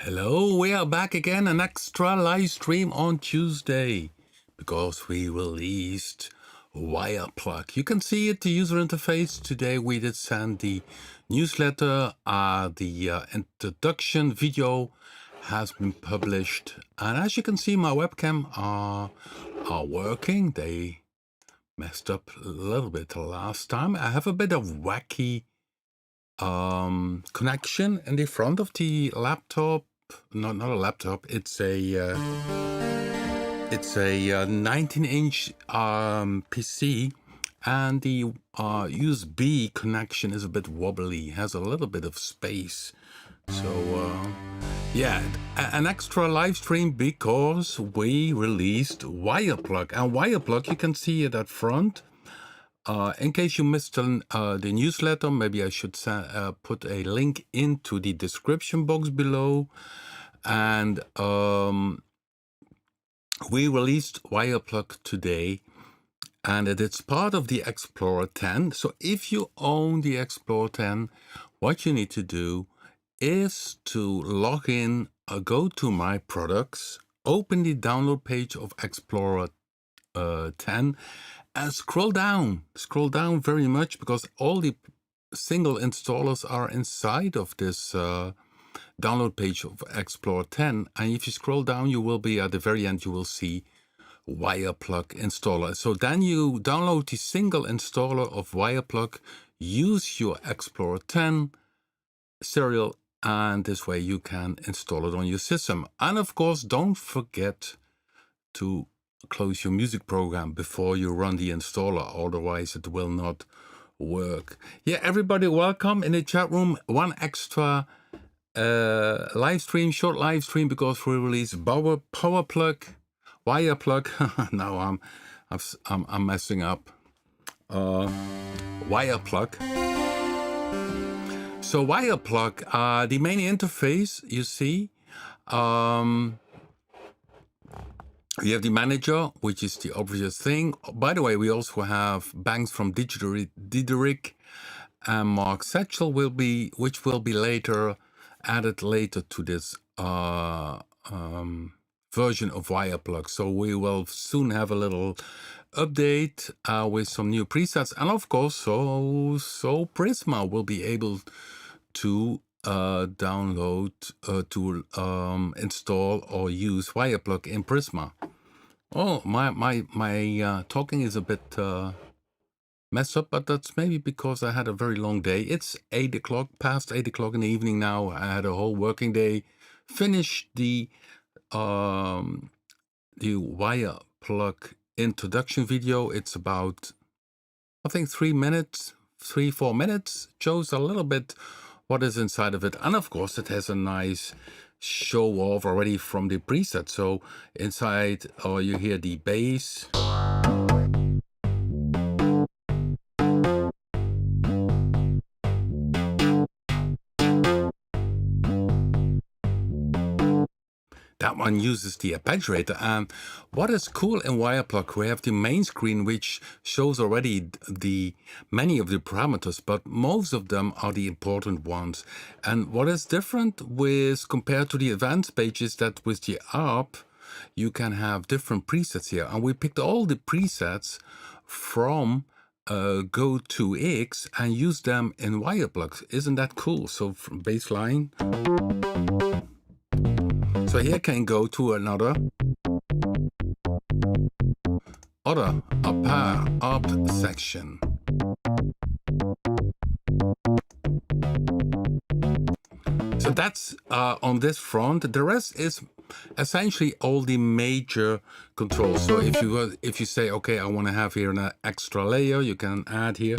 Hello, we are back again, an extra live stream on Tuesday because we released WirePluck. You can see it, the user interface. Today we did send the newsletter, the introduction video has been published, and as you can see, my webcam are working. They messed up a little bit last time. I have a bit of wacky connection in the front of the laptop. Not a laptop, it's a 19-inch PC, and the USB connection is a bit wobbly, has a little bit of space. So yeah, an extra live stream because we released WirePluck, and WirePluck, you can see it at front. In case you missed the newsletter, maybe I should put a link into the description box below. And we released WirePluck today, and it's part of the Explorer 10. So if you own the Explorer 10, what you need to do is to log in, go to My Products, open the download page of Explorer 10, and scroll down very much, because all the single installers are inside of this download page of Explorer 10. And if you scroll down, you will be at the very end, you will see WirePluck installer. So then you download the single installer of WirePluck, use your Explorer 10 serial, and this way you can install it on your system. And of course, don't forget to close your music program before you run the installer, otherwise it will not work. Yeah, everybody welcome in the chat room. One extra live stream, short live stream, because we released WirePluck. Now I'm messing up. WirePluck. So WirePluck, the main interface, you see, we have the manager, which is the obvious thing. By the way, we also have banks from Diederik and Mark Satchel which will be added later to this version of WirePluck. So we will soon have a little update with some new presets, and of course, so Prisma will be able to download, install or use WirePluck in Prisma. Oh, my talking is a bit messed up, but that's maybe because I had a very long day. It's 8 o'clock, past 8 o'clock in the evening now. I had a whole working day. Finished the WirePluck introduction video. It's about, I think, 3-4 minutes. Shows a little bit what is inside of it, and of course it has a nice show off already from the preset. So inside, you hear the bass, that one uses the arpeggiator. And what is cool in WirePluck, we have the main screen, which shows already many of the parameters, but most of them are the important ones. And what is different compared to the advanced page is that with the ARP, you can have different presets here. And we picked all the presets from Go2X and use them in WirePluck. Isn't that cool? So from baseline. So here can go to another ARP section. So that's on this front. The rest is essentially all the major controls. So if you say, okay, I want to have here an extra layer, you can add here.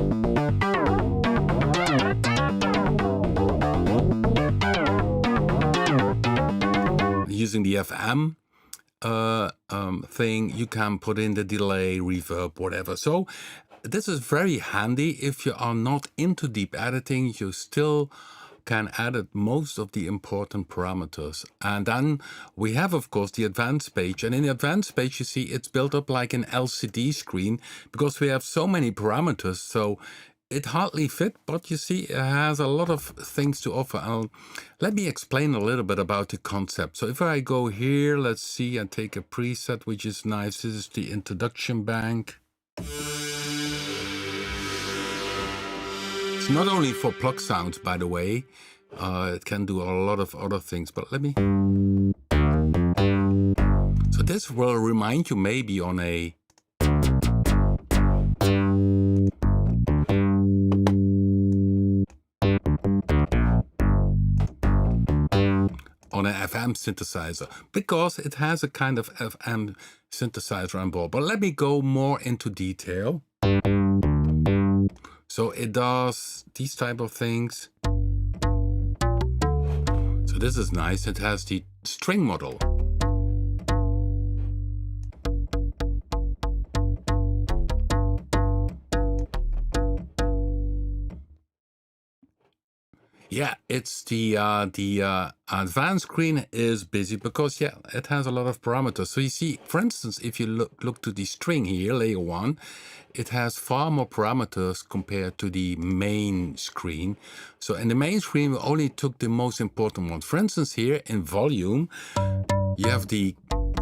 Using the FM thing, you can put in the delay, reverb, whatever. So this is very handy. If you are not into deep editing, you still can edit most of the important parameters. And then we have, of course, the advanced page. And in the advanced page, you see it's built up like an LCD screen because we have so many parameters. So it hardly fit, but you see, it has a lot of things to offer. Let me explain a little bit about the concept. So if I go here, let's see, I take a preset, which is nice. This is the introduction bank. It's not only for plug sounds, by the way. It can do a lot of other things, but let me... So this will remind you maybe on a... on an FM synthesizer, because it has a kind of FM synthesizer on board. But let me go more into detail. So it does these type of things. So this is nice. It has the string model. Yeah, it's the advanced screen is busy because, yeah, it has a lot of parameters. So you see, for instance, if you look to the string here, layer 1, it has far more parameters compared to the main screen. So in the main screen, we only took the most important ones. For instance, here in volume, you have the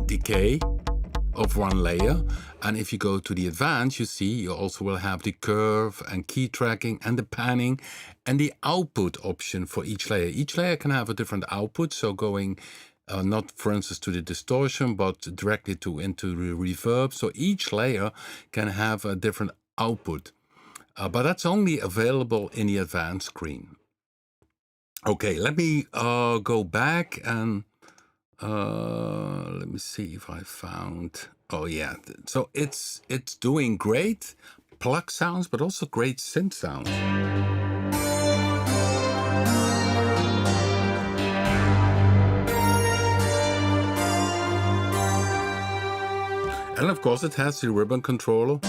decay of one layer, and if you go to the advanced, you see you also will have the curve and key tracking and the panning and the output option for each layer. Each layer can have a different output, so going not for instance to the distortion, but directly into the reverb. So each layer can have a different output, but that's only available in the advanced screen. Okay, let me go back and let me see if I found... Oh yeah, so it's doing great plug sounds, but also great synth sounds. And of course it has the ribbon controller.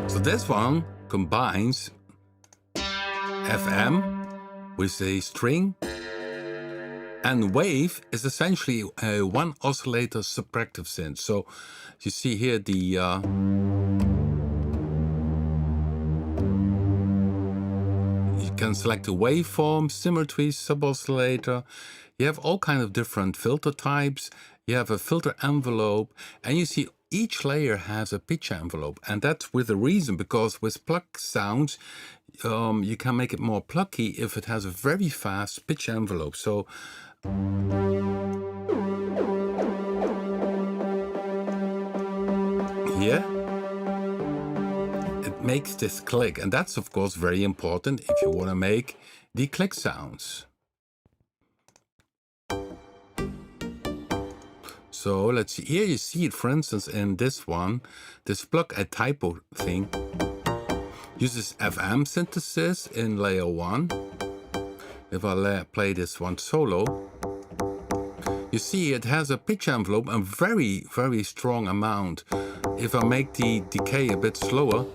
So this one combines FM with a string, and wave is essentially a one oscillator subtractive synth. So you see here the you can select a waveform, symmetry, sub-oscillator. You have all kinds of different filter types. You have a filter envelope, and you see each layer has a pitch envelope, and that's with a reason, because with plug sounds, you can make it more plucky if it has a very fast pitch envelope. So here it makes this click, and that's of course very important if you want to make the click sounds. So let's see, here you see it, for instance, in this one, this plug a typo thing uses FM synthesis in layer 1. If I play this one solo, you see it has a pitch envelope, a very, very strong amount. If I make the decay a bit slower,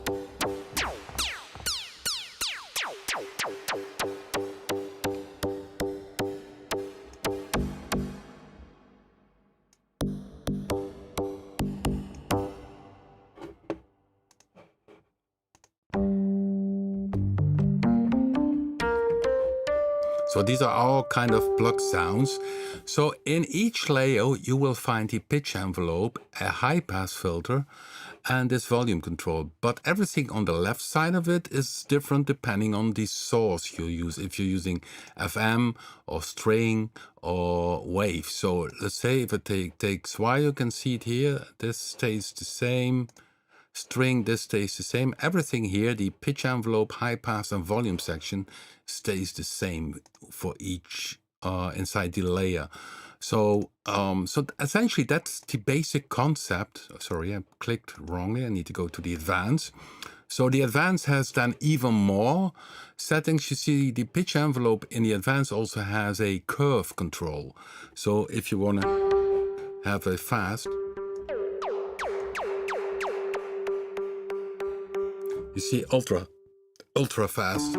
so these are all kind of plug sounds. So in each layer you will find the pitch envelope, a high pass filter, and this volume control. But everything on the left side of it is different depending on the source you use. If you're using FM or string or wave. So let's say if it takes wire, you can see it here. This stays the same. String, this stays the same. Everything here, the pitch envelope, high pass and volume section stays the same for each inside the layer. So so essentially that's the basic concept. Sorry, I clicked wrongly. I need to go to the advanced. So the advanced has then even more settings. You see the pitch envelope in the advanced also has a curve control. So if you want to have a fast, you see ultra fast,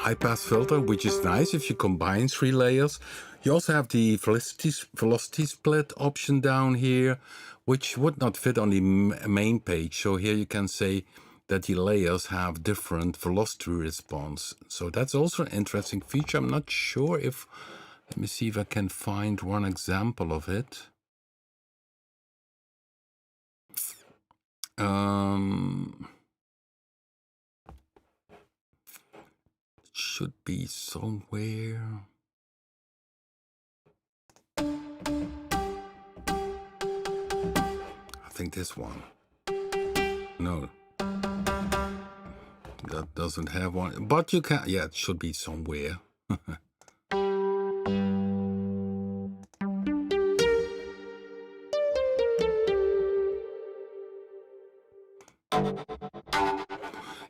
high pass filter, which is nice if you combine 3 layers. You also have the velocity split option down here, which would not fit on the main page. So here you can say that the layers have different velocity response. So that's also an interesting feature. I'm not sure if, let me see if I can find one example of it. Should be somewhere. I think this one. No. That doesn't have one. But you can, yeah, it should be somewhere.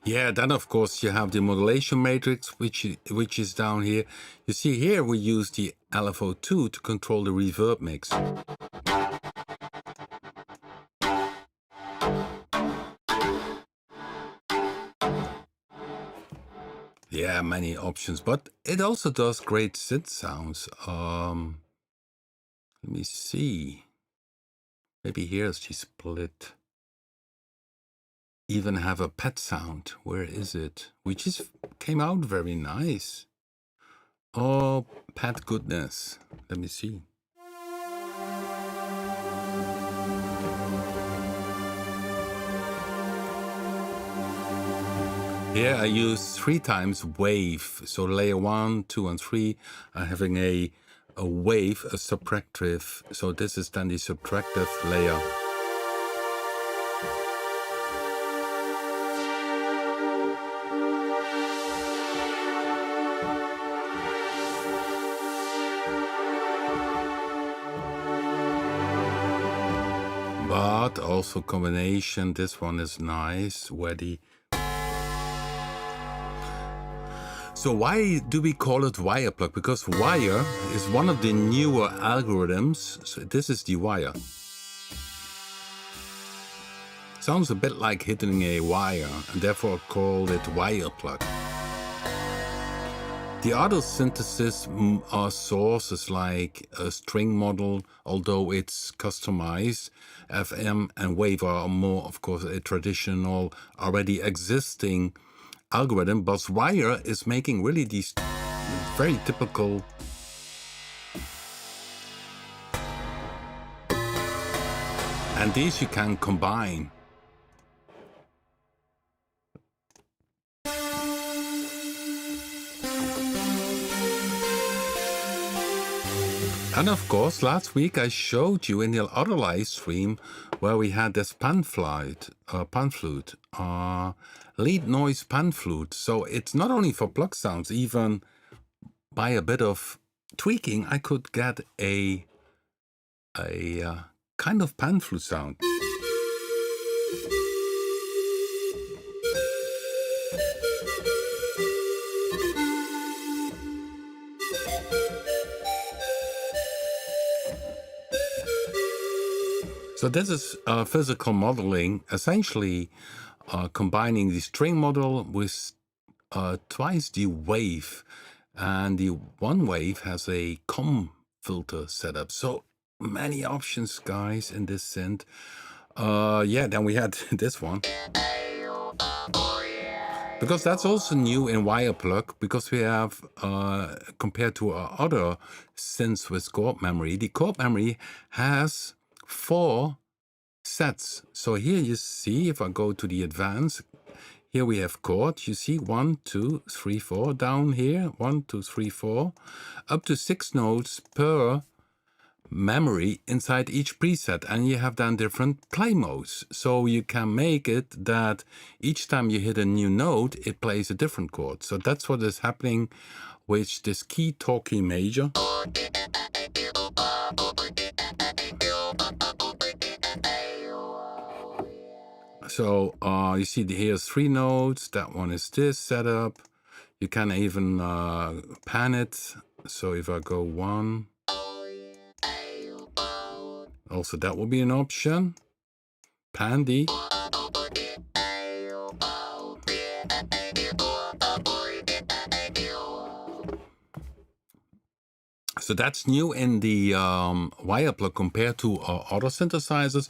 Yeah, then of course you have the modulation matrix, which is down here. You see here we use the LFO2 to control the reverb mix. Yeah, many options, but it also does great synth sounds. Let me see. Maybe here's the split. Even have a pet sound. Where is it? Which is came out very nice. Oh, pet goodness. Let me see. Here I use 3 times wave. So layer 1, 2, and 3 are having a wave, a subtractive. So this is then the subtractive layer. But also combination, this one is nice, where the... So why do we call it WirePluck? Because wire is one of the newer algorithms. So this is the wire. Sounds a bit like hitting a wire, and therefore called it WirePluck. The other synthesis are sources like a string model, although it's customized. FM and wave are more, of course, a traditional, already existing algorithm, but wire is making really these very typical and these you can combine. And of course, last week I showed you in the other live stream where we had this pan flute, lead noise pan flute. So it's not only for plug sounds, even by a bit of tweaking, I could get a kind of pan flute sound. So this is physical modeling, essentially combining the string model with twice the wave. And the one wave has a COM filter setup. So many options, guys, in this synth. Yeah, then we had this one. Because that's also new in WirePluck, because we have, compared to our other synths with chord memory, the chord memory has 4 sets. So here you see, if I go to the advanced, here we have chord. You see 1, 2, 3, 4 down here. 1, 2, 3, 4, up to 6 notes per memory inside each preset, and you have then different play modes. So you can make it that each time you hit a new note, it plays a different chord. So that's what is happening with this key talkie major. So you see here's 3 notes, that one is this setup. You can even pan it. So if I go 1, also that will be an option. Pan D. So that's new in the WirePluck compared to other synthesizers.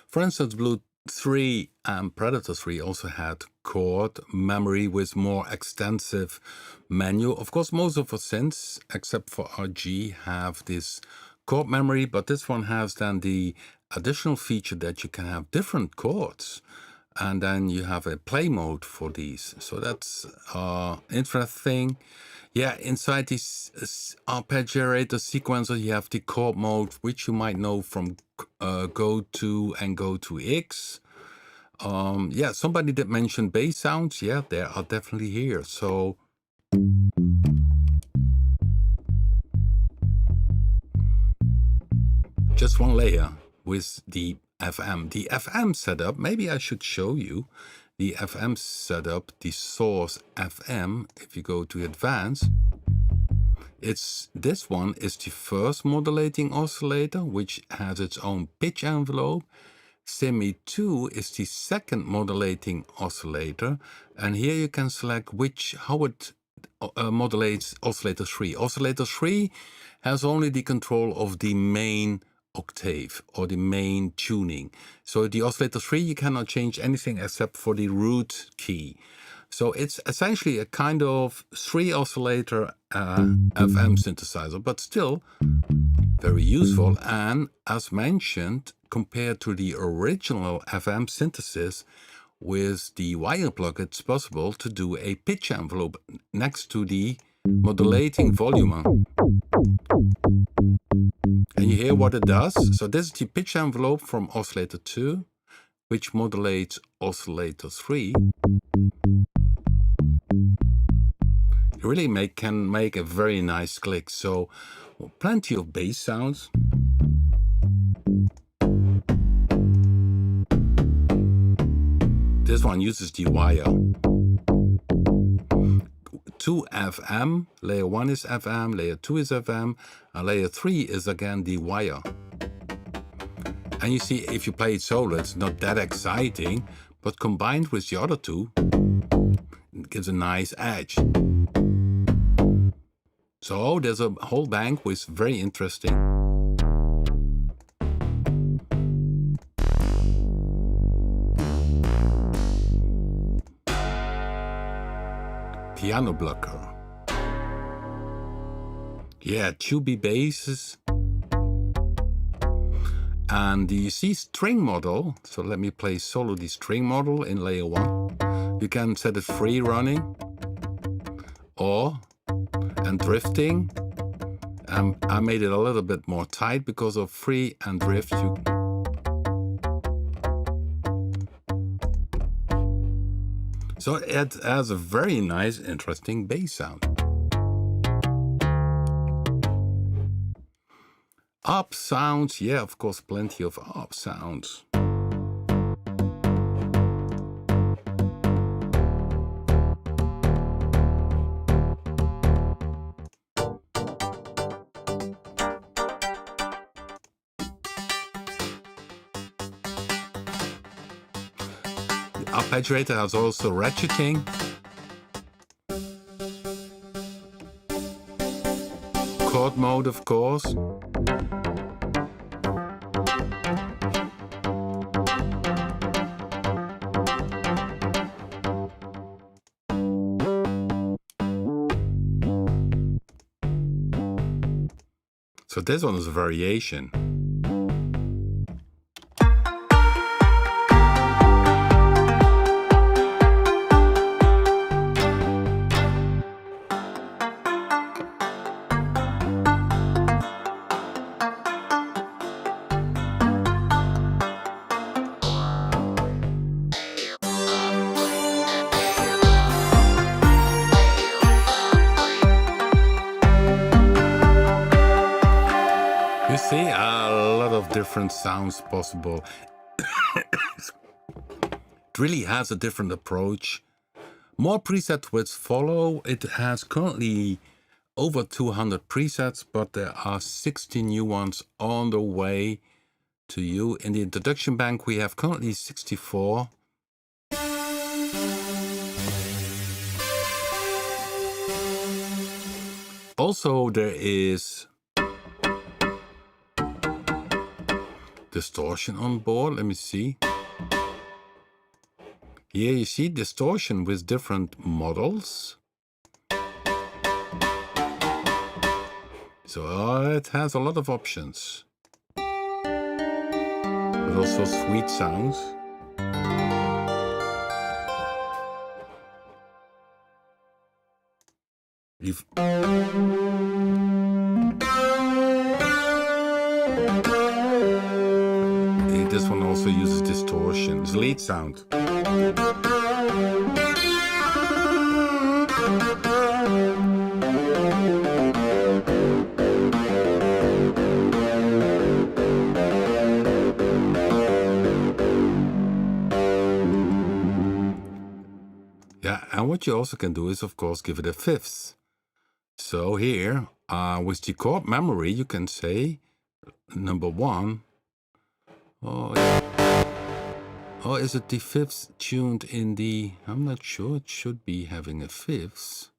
For instance, Blue 3 and Predator 3 also had chord memory with more extensive menu. Of course, most of our synths, except for RG, have this chord memory, but this one has then the additional feature that you can have different chords. And then you have a play mode for these. So that's interesting. Yeah, inside this arpeggiator sequencer, you have the chord mode, which you might know from Go to and Go to X. Yeah, somebody did mention bass sounds. Yeah, they are definitely here. So just one layer with the FM. The FM setup, maybe I should show you the FM setup, the source FM. If you go to advanced, this one is the first modulating oscillator, which has its own pitch envelope. Semi 2 is the second modulating oscillator, and here you can select how it modulates oscillator 3. Oscillator 3 has only the control of the main octave or the main tuning. So the oscillator 3, you cannot change anything except for the root key. So it's essentially a kind of 3 oscillator FM synthesizer, but still very useful. And as mentioned, compared to the original FM synthesis, with the WirePluck, it's possible to do a pitch envelope next to the modulating volume. And you hear what it does. So this is the pitch envelope from oscillator 2, which modulates oscillator 3. You really can make a very nice click. So plenty of bass sounds. This one uses the wire. 2 FM, layer 1 is FM, layer 2 is FM, and layer 3 is again the wire. And you see, if you play it solo, it's not that exciting, but combined with the other two, it gives a nice edge. So there's a whole bank with very interesting. Piano blocker. Yeah, tubey basses. And you see string model. So let me play solo the string model in layer 1. You can set it free running and drifting. I made it a little bit more tight because of free and drift. So it has a very nice, interesting bass sound. Up sounds, yeah, of course, plenty of up sounds. Arpeggiator has also ratcheting. Chord mode, of course. So this one is a variation. You see a lot of different sounds possible. It really has a different approach. More presets which follow. It has currently over 200 presets, but there are 60 new ones on the way to you. In the introduction bank, we have currently 64. Also, there is distortion on board. Let me see. Here you see distortion with different models. So it has a lot of options. But also sweet sounds. This one also uses distortion. It's lead sound. Yeah, and what you also can do is, of course, give it a fifth. So here, with the chord memory, you can say number 1. Oh, is it the fifth tuned in the... I'm not sure. It should be having a fifth.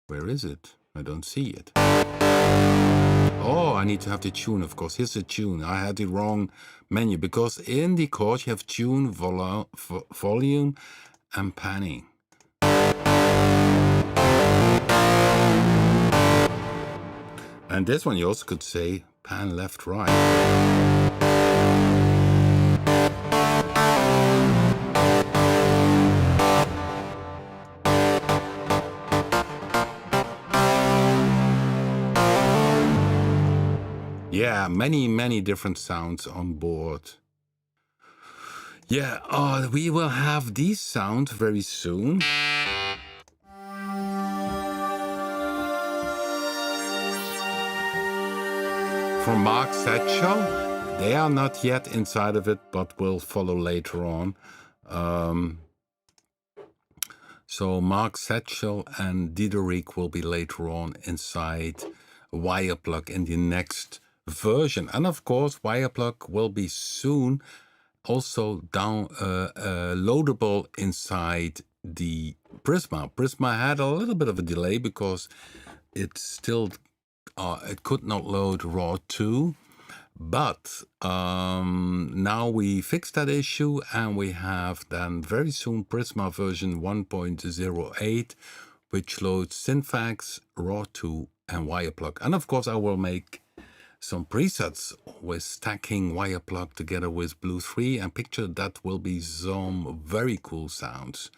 Where is it? I don't see it. Oh, I need to have the tune, of course. Here's the tune. I had the wrong menu because in the chord you have tune, volume, and panning. And this one you also could say pan left, right. Yeah, many different sounds on board. Yeah, we will have these sounds very soon. For Mark Satchel, they are not yet inside of it, but will follow later on. So Mark Satchel and Diederik will be later on inside WirePluck in the next version. And of course, WirePluck will be soon also loadable inside the Prisma. Prisma had a little bit of a delay because it still it could not load RAW 2, but now we fixed that issue and we have then very soon Prisma version 1.08, which loads Synfax, RAW 2 and WirePluck. And of course I will make some presets with stacking WirePluck together with Blue 3 and picture that will be some very cool sounds.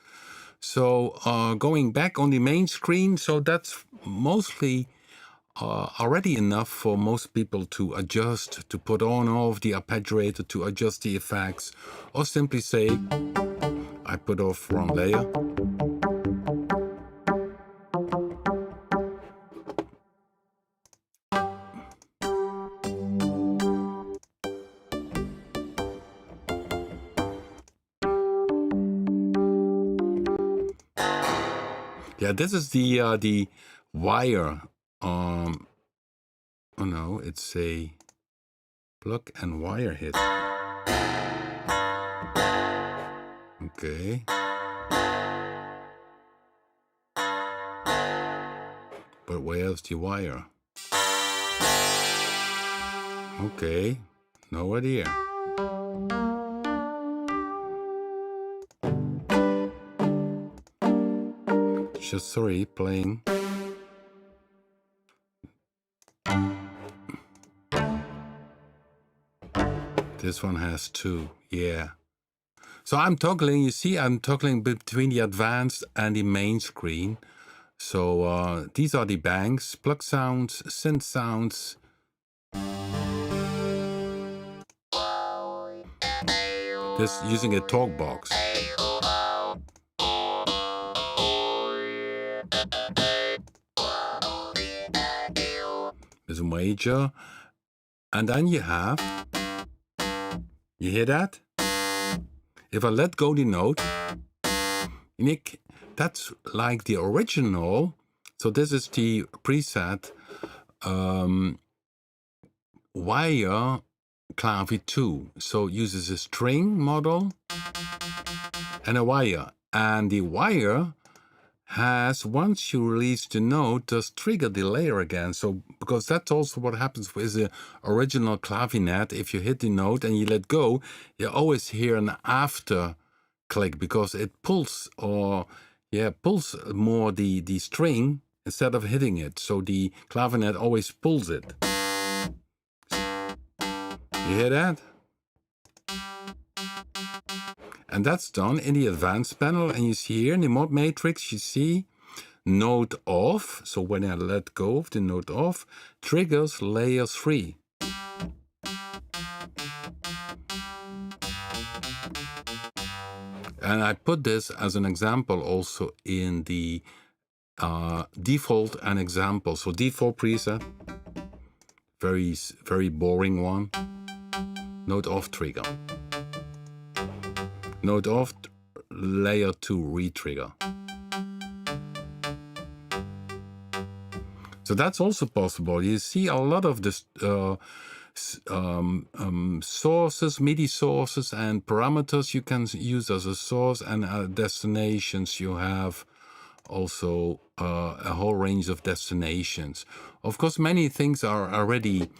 So going back on the main screen, so that's mostly already enough for most people to adjust, to put on off the arpeggiator, to adjust the effects, or simply say, I put off wrong layer. Yeah, this is the wire. Oh no, it's a plug and wire hit. Okay. But where's the wire? Okay, no idea. Just sorry, playing. This one has 2, yeah. So I'm toggling, you see, I'm toggling between the advanced and the main screen. So these are the banks, plug sounds, synth sounds. This using a talk box. There's a major. And then you have, you hear that? If I let go the note, Nick, that's like the original. So this is the preset wire clave 2. So it uses a string model and a wire. And the wire has, once you release the note, does trigger the layer again. So, because that's also what happens with the original clavinet. If you hit the note and you let go, you always hear an after click because it pulls pulls more the string instead of hitting it. So the clavinet always pulls it. You hear that? And that's done in the advanced panel. And you see here in the mod matrix, you see note off. So when I let go of the note off, triggers layer 3. And I put this as an example also in the default and example. So default preset, very boring one. Note off trigger. Note off layer 2 retrigger. So that's also possible. You see a lot of this sources, MIDI sources and parameters you can use as a source, and destinations. You have also a whole range of destinations. Of course, many things are already,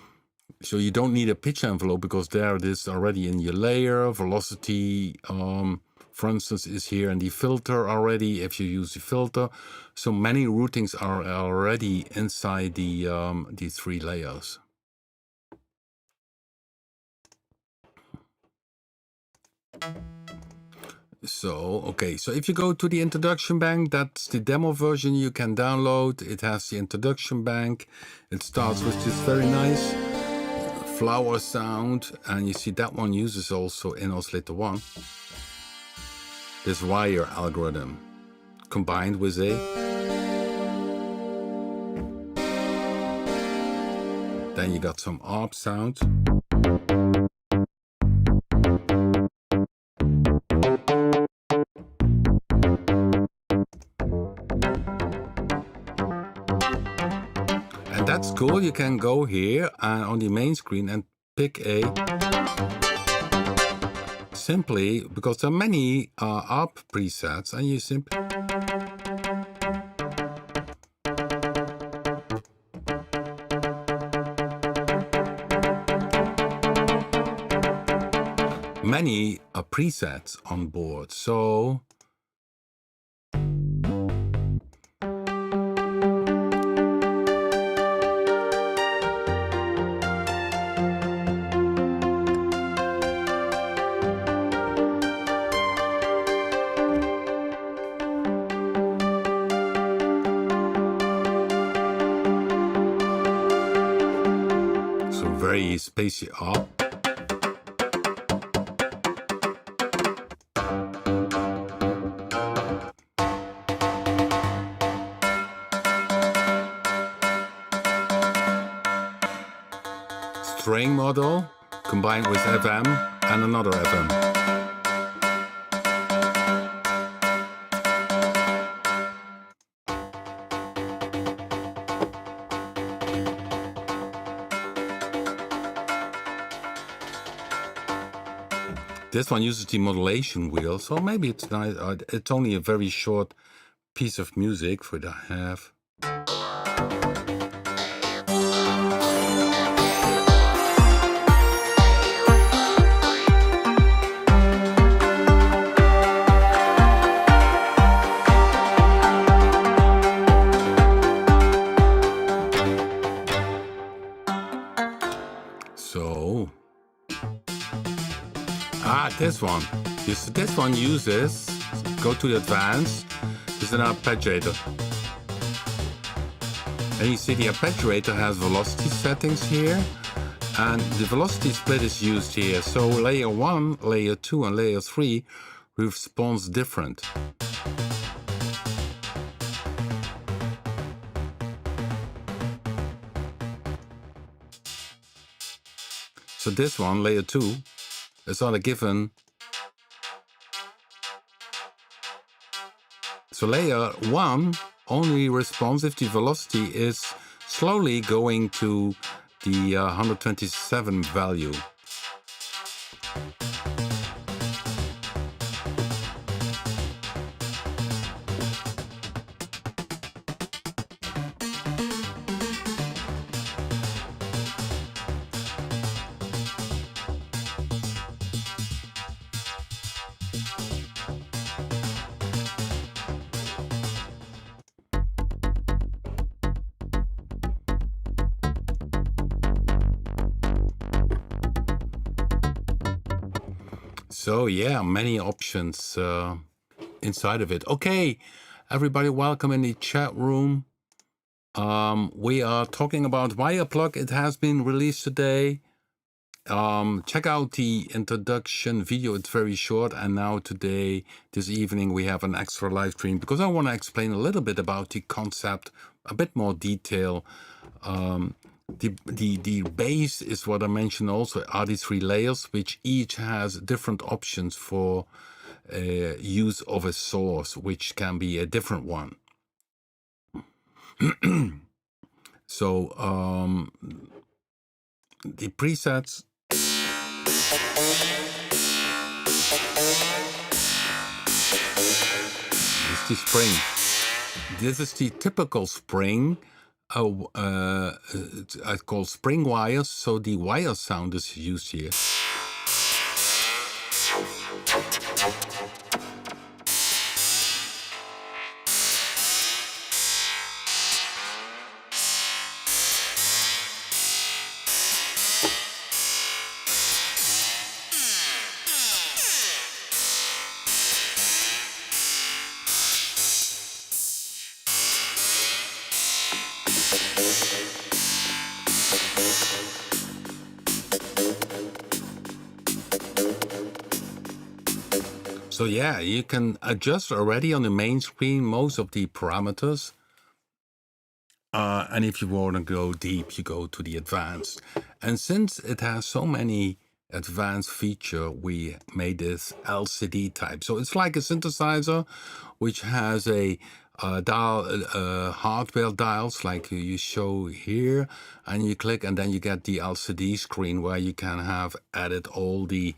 so you don't need a pitch envelope because there it is already in your layer. Velocity, for instance, is here in the filter already if you use the filter. So many routings are already inside the 3 layers. So, okay, so if you go to the introduction bank, that's the demo version you can download. It has the introduction bank. It starts with this very nice flower sound, and you see that one uses also in oscillator 1 this wire algorithm combined with a, then you got some arp sound. And that's cool. You can go here on the main screen and pick a, simply, because there are many ARP presets, and you simply many presets on board. So very spacey up. String model combined with FM and another FM. This one uses the modulation wheel, so maybe it's nice. It's only a very short piece of music for the half. So, this one. This one uses, go to the advanced, is an arpeggiator. And you see the arpeggiator has velocity settings here, and the velocity split is used here. So layer 1, layer 2, and layer 3 responds different. So this one, layer 2, is not a given. So layer 1 only responds if the velocity is slowly going to the 127 value. So yeah, many options inside of it. Okay, everybody, welcome in the chat room. We are talking about WirePluck. It has been released today. Check out the introduction video. It's very short. And now today, this evening, we have an extra live stream because I want to explain a little bit about the concept, a bit more detail. The base is what I mentioned also, are these 3 layers, which each has different options for use of a source, which can be a different one. So the presets. This is the spring. This is the typical spring. It's called spring wires. So the wire sound is used here. So yeah, you can adjust already on the main screen most of the parameters. And if you want to go deep, you go to the advanced. And since it has so many advanced features, we made this LCD type. So it's like a synthesizer, which has a dial, hardware dials like you show here, and you click, and then you get the LCD screen where you can have added all the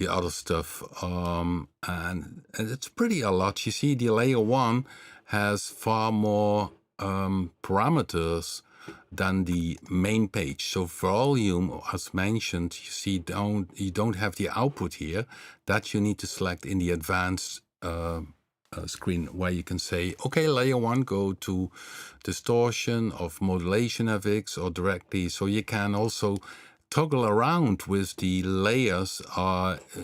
other stuff, and it's pretty a lot. You see, the layer 1 has far more parameters than the main page. So volume, as mentioned, you see, you don't have the output here. That you need to select in the advanced screen, where you can say, okay, layer 1, go to distortion of modulation FX or directly. So you can also toggle around with the layers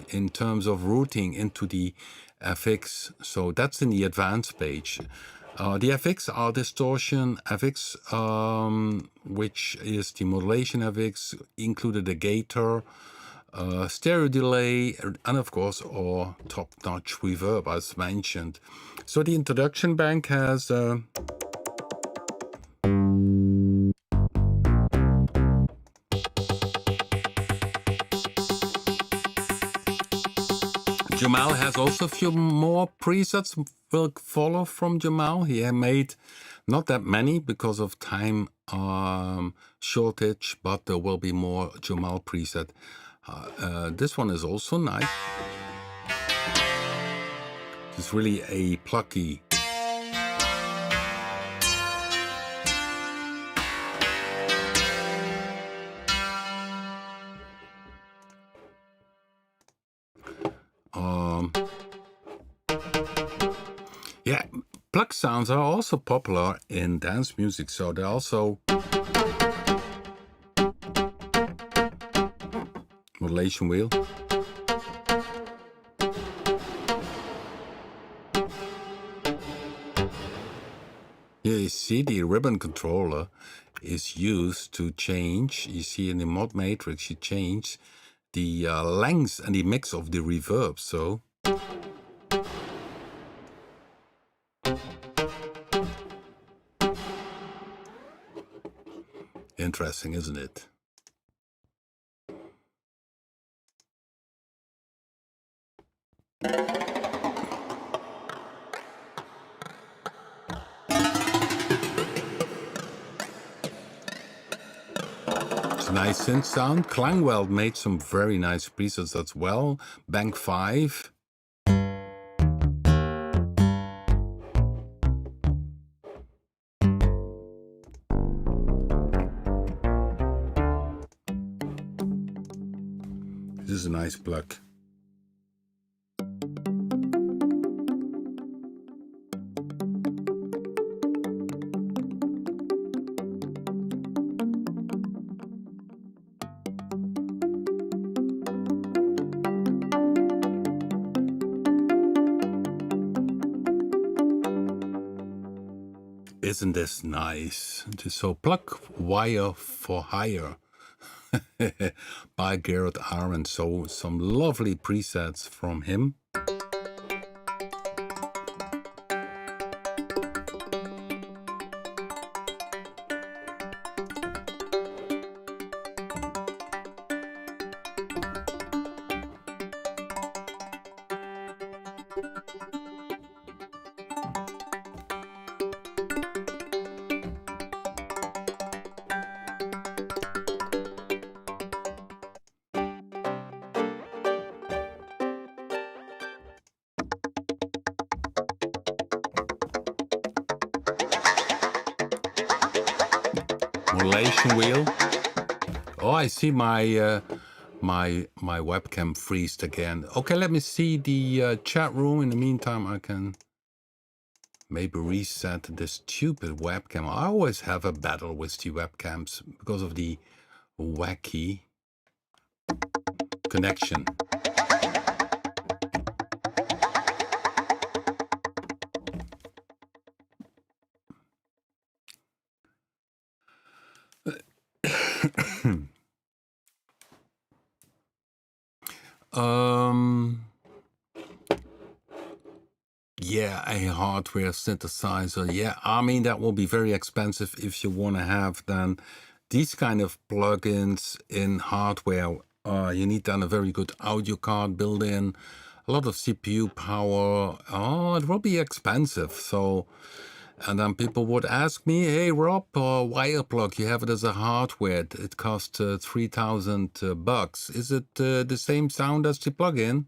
in terms of routing into the FX. So that's in the advanced page. The FX are distortion FX, which is the modulation FX, included a gator, stereo delay, and of course, or top-notch reverb, as mentioned. So the introduction bank has Jamal has also a few more presets will follow from Jamal. He made not that many because of time shortage, but there will be more Jamal preset. This one is also nice. It's really a plucky. Yeah, pluck sounds are also popular in dance music, so they're also modulation wheel. Here you see the ribbon controller is used to change. You see in the mod matrix, you change the length and the mix of the reverb. So interesting, isn't it? It's a nice synth sound. Klangweld made some very nice presets as well. Bank 5. This is a nice plug. isn't this nice? So Pluck Wire for Hire by Gerard Aaron. So some lovely presets from him. Modulation wheel. Oh, I see my my webcam freezed again. Okay, let me see the chat room. In the meantime, I can maybe reset this stupid webcam. I always have a battle with the webcams because of the wacky connection. Yeah, a hardware synthesizer. Yeah, I mean, that will be very expensive if you want to have then these kind of plugins in hardware. You need then a very good audio card built in, a lot of CPU power. Oh, it will be expensive. So, and then people would ask me, hey, Rob, WirePluck, you have it as a hardware. It costs $3,000 Is it the same sound as the plugin?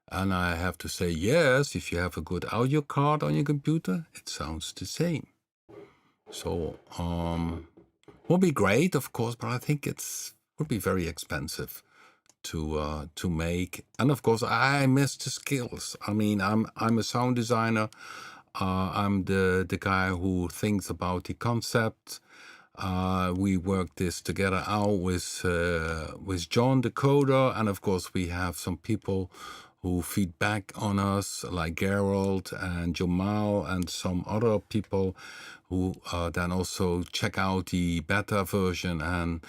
And I have to say, yes, if you have a good audio card on your computer, it sounds the same. So, would be great, of course, but I think would be very expensive to make. And of course, I miss the skills. I mean, I'm a sound designer. I'm the guy who thinks about the concept. We worked this together out with John the coder, and of course we have some people who feed back on us, like Gerald and Jamal and some other people who then also check out the beta version and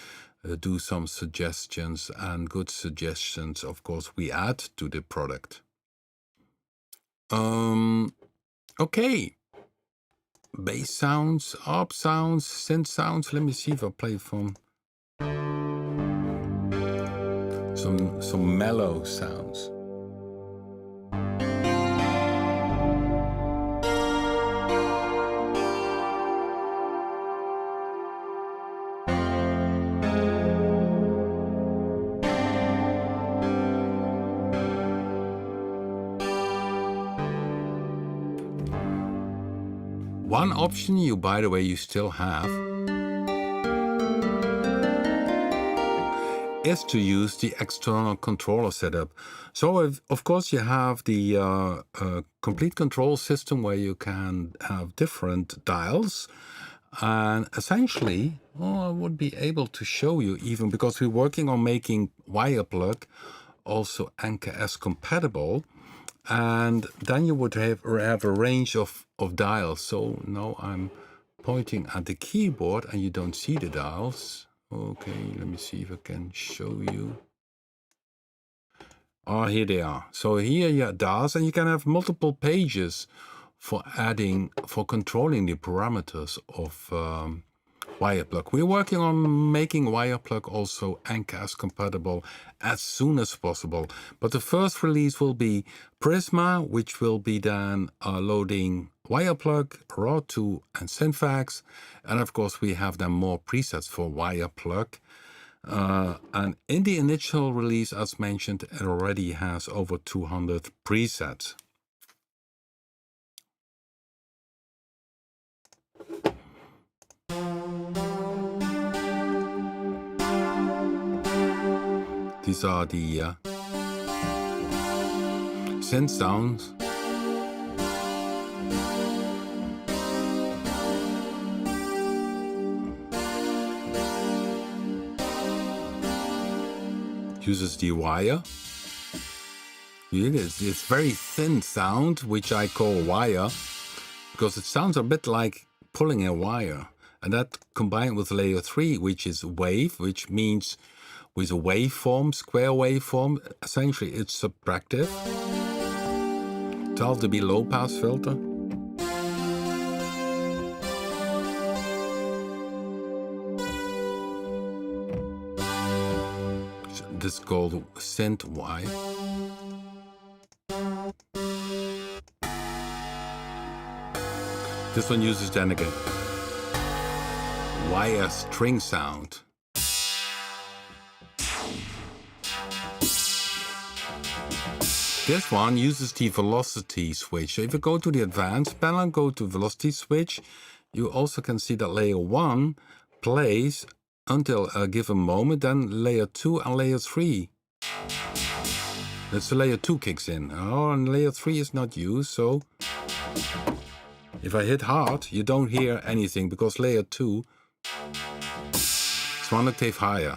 do some suggestions, and good suggestions, of course, we add to the product. Okay. Bass sounds, ARP sounds, synth sounds. Let me see if I play from some mellow sounds. One option you, by the way, you still have is to use the external controller setup. So, of course, you have the complete control system where you can have different dials. And essentially, I would be able to show you even, because we're working on making WirePluck also NKS compatible. And then you would have a range of dials. So now I'm pointing at the keyboard and you don't see the dials. Okay, let me see if I can show you. Oh, here they are. So here you have dials, and you can have multiple pages for controlling the parameters of WirePluck. We're working on making WirePluck also NKS compatible as soon as possible. But the first release will be Prisma, which will be then loading WirePluck, Raw2, and Synfax. And of course, we have then more presets for WirePluck. And in the initial release, as mentioned, it already has over 200 presets. These are the synth sounds. Uses the wire. It's very thin sound, which I call wire, because it sounds a bit like pulling a wire. And that combined with layer 3, which is wave, which means with a waveform, square waveform, essentially it's subtractive. Tells to be low pass filter. This is called synth Y. This one uses then again wire string sound. This one uses the velocity switch. So if you go to the advanced panel and go to velocity switch, you also can see that layer 1 plays until a given moment, then layer 2 and layer 3. That's the layer 2 kicks in. Oh, and layer 3 is not used, so if I hit hard, you don't hear anything because layer 2 is 1 octave higher.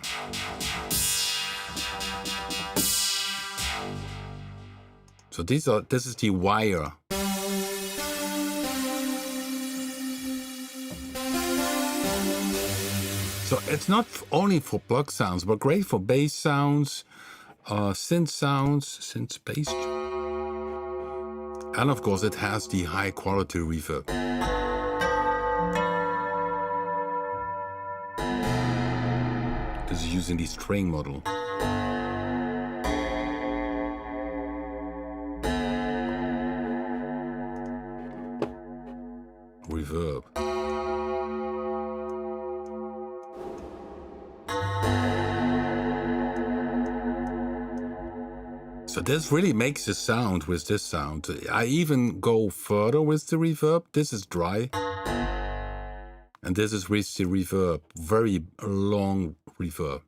So this is the wire. So it's not only for plug sounds, but great for bass sounds, synth sounds, synth bass. And of course it has the high quality reverb. This is using the string model. Reverb. So this really makes a sound with this sound. I even go further with the reverb. This is dry. And this is with the reverb. Very long reverb.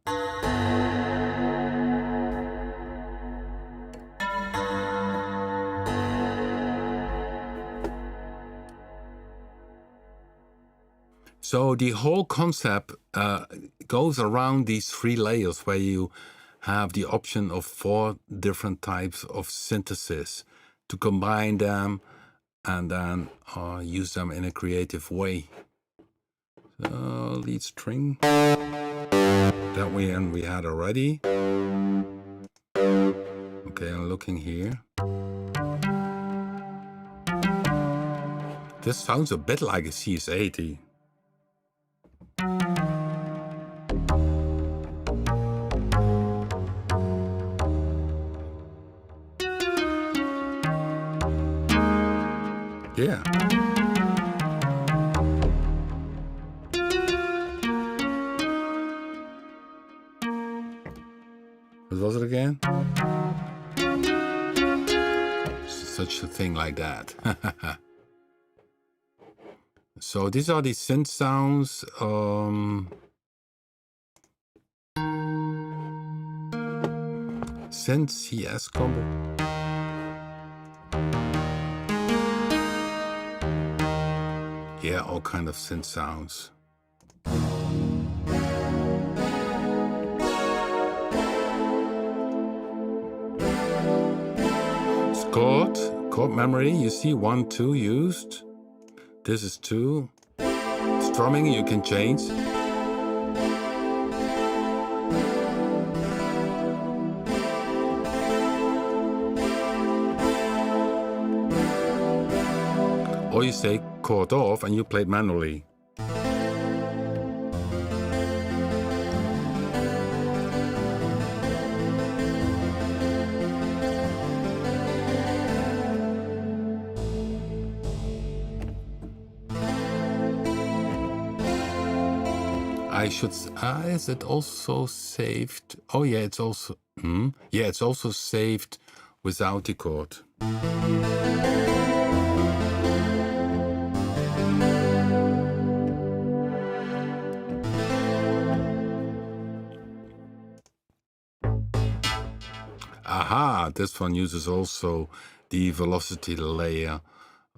So the whole concept goes around these 3 layers where you have the option of 4 different types of synthesis to combine them and then use them in a creative way. So lead string, that we had already. Okay, I'm looking here. This sounds a bit like a CS-80. Yeah. What was it again? Such a thing like that. So these are the synth sounds. Synth CS combo. Yeah, all kind of synth sounds. It's chord memory. You see 1, 2 used. This is 2. Strumming you can change. Or you say chord off and you play it manually. I should. Is it also saved? Oh yeah, it's also. Yeah, it's also saved without the chord. Aha, this one uses also the velocity layer.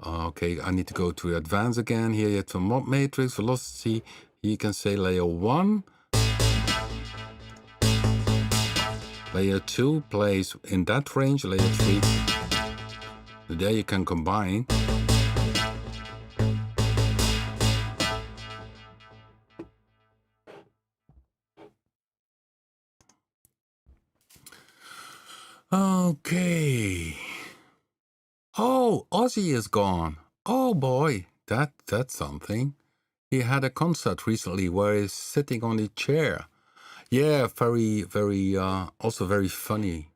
Okay, I need to go to advanced again. Here you have the mod matrix, velocity. You can say layer 1. Layer 2 plays in that range, layer 3. There you can combine. Okay. Oh, Ozzy is gone. Oh boy, that's something. He had a concert recently where he's sitting on a chair. Yeah, very, also very funny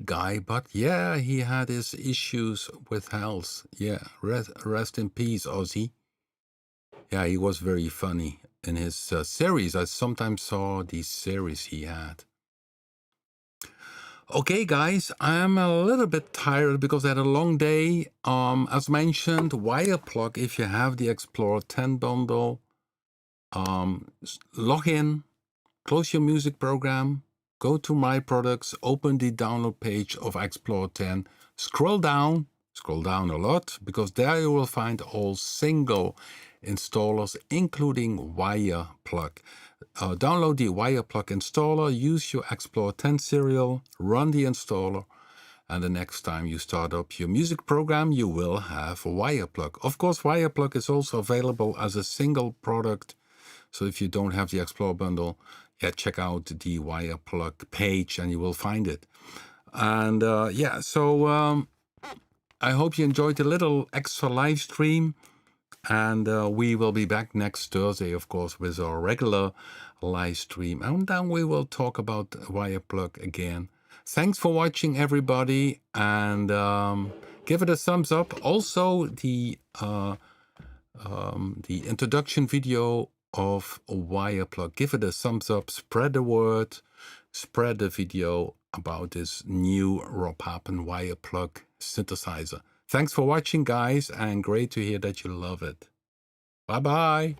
guy. But yeah, he had his issues with health. Yeah, rest in peace, Ozzy. Yeah, he was very funny in his series. I sometimes saw these series he had. Okay, guys, I'm a little bit tired because I had a long day. As mentioned, WirePluck, if you have the Explorer 10 bundle, log in, close your music program, go to My Products, open the download page of Explorer 10, scroll down a lot, because there you will find all single installers, including WirePluck. Download the WirePluck installer, use your Explorer 10 serial, run the installer, and the next time you start up your music program, you will have WirePluck. Of course, WirePluck is also available as a single product. So if you don't have the Explorer bundle, yeah, check out the WirePluck page and you will find it. And I hope you enjoyed a little extra live stream. And we will be back next Thursday, of course, with our regular live stream. And then we will talk about WirePluck again. Thanks for watching, everybody. And give it a thumbs up. Also, the introduction video of WirePluck. Give it a thumbs up. Spread the word. Spread the video about this new Rob Papen WirePluck synthesizer. Thanks for watching, guys, and great to hear that you love it. Bye-bye.